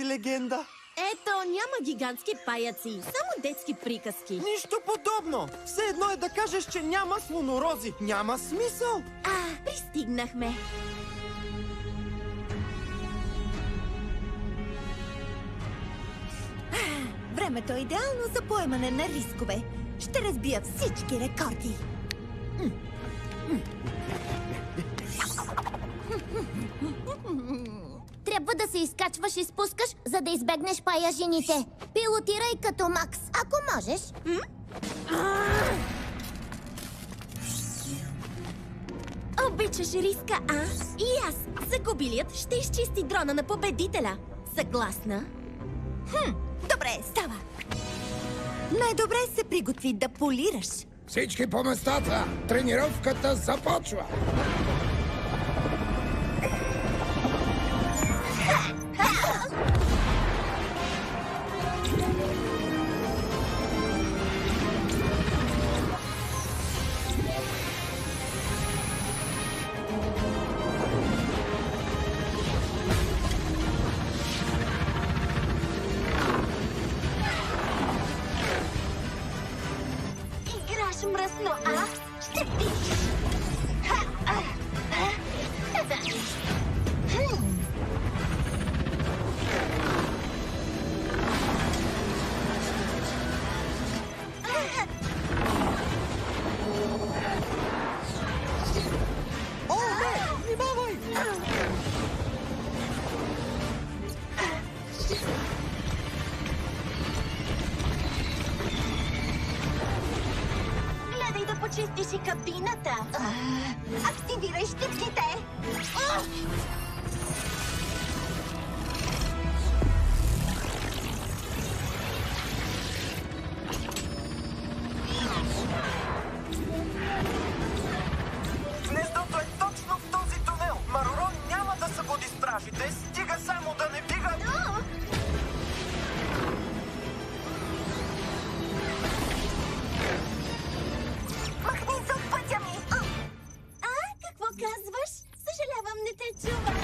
легенда. Ето, няма гигантски паяци, само детски приказки. Нищо подобно! Все едно е да кажеш, че няма слонорози. Няма смисъл! Пристигнахме. Времето е идеално за поемане на рискове. Ще разбия всички рекорди. Трябва да се изкачваш и спускаш, за да избегнеш паяжините. Пилотирай като Макс, ако можеш. Обичаш риска, а? И аз, загубилият, ще изчисти дрона на победителя. Съгласна? Добре, става. Най-добре се приготви да полираш. Всички по местата! Тренировката започва! Играш мръсно, а? Ще видиш. О, не! Внимавай! Гледай да почистиш и кабината. Активирай щипките. Гнездото е точно в този тунел. Маророн няма да събуди стражите, стига само да не вдигат. Махни се от пътя ми. Какво казваш? Съжалявам, не те чувам.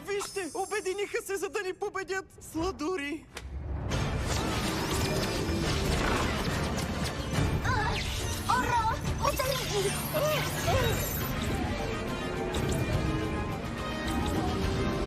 Вижте, обединиха се, за да ни победят. Сладури!